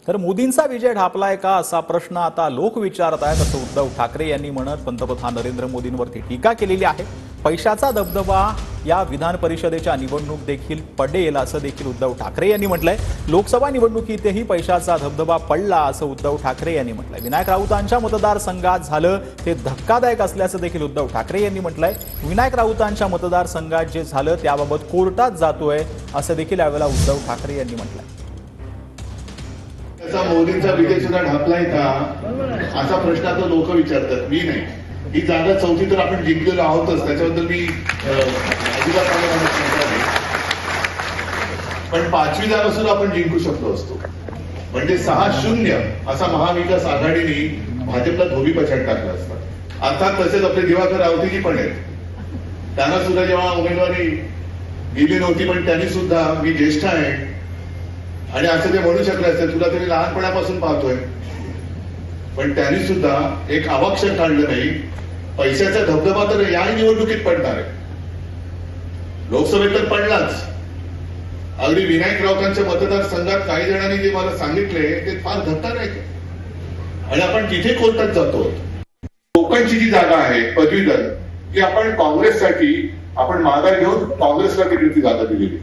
तर मोदींचा विजय ढापलाय का असा प्रश्न आता लोक विचारत आहेत, असं उद्धव ठाकरे यांनी म्हणत पंतप्रधान नरेंद्र मोदींवरती टीका केलेली आहे। पैशाचा दबदबा या विधान परिषदेच्या निवडणूक देखील पडेल असं देखील उद्धव ठाकरे यांनी म्हटलंय। लोकसभा निवडणुकीतही पैशाचा दबदबा पडला असं उद्धव ठाकरे यांनी म्हटलंय। विनायक राऊतांच्या मतदारसंघात झालं ते धक्कादायक असल्याचं देखील उद्धव ठाकरे यांनी म्हटलंय। विनायक राऊतांच्या मतदारसंघात जे झालं त्याबाबत कोर्टात जातोय असं देखील यावेळेला उद्धव ठाकरे यांनी म्हटलंय। मोदींचा विजय सुद्धा ढापलाय का असा प्रश्न आता लोक विचारतात। मी नाही, ही जागा चौथी तर आपण जिंकलेलो आहोतच, त्याच्याबद्दल मी अजिबात नाही, पण 5वी जागा सुद्धा आपण जिंकू शकलो असतो। म्हणजे 6-0 असा महाविकास आघाडीने भाजपला धोबी पछाड टाकला असता। अर्थात तसेच आपले दिवाकर रावतेजी पण आहेत, त्यांना सुद्धा जेव्हा उमेदवारी दिली नव्हती पण त्यांनी सुद्धा मी ज्येष्ठ आहे आणि असं ते म्हणू शकले असते, तुला तरी लहानपणापासून पाहतोय, पण त्यांनी सुद्धा एक अवाक्षर काढलं नाही। पैशाचा धबधबा तर याही निवडणुकीत पडणार आहे, लोकसभेत तर पडलाच। अगदी विनायक राऊतांच्या मतदारसंघात काही जणांनी जे मला सांगितले ते फार धक्कादायक आहे। आणि आपण तिथे कोर्टात जातो। कोकणची जी जागा आहे पदवीधर, की आपण काँग्रेससाठी आपण माघार घेऊन काँग्रेसला तिकडे जागा दिलेली,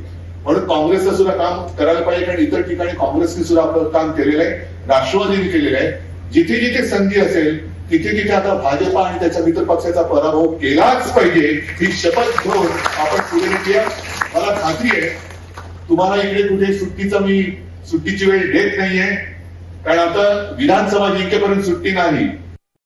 म्हणून काँग्रेसचं सुद्धा काम करायला पाहिजे। कारण इतर ठिकाणी काँग्रेसने सुद्धा आपलं काम केलेलं आहे, राष्ट्रवादीने केलेलं आहे। जिथे जिथे संधी असेल तिथे तिथे आता भाजपा आणि त्याच्या मित्र पक्षाचा पराभव केलाच पाहिजे, ही शपथ घेऊन आपण पुढे निघूया। मला खात्री आहे तुम्हाला इकडे कुठे सुट्टीची वेळ देत नाहीये, कारण आता विधानसभा जिंकेपर्यंत सुट्टी नाही।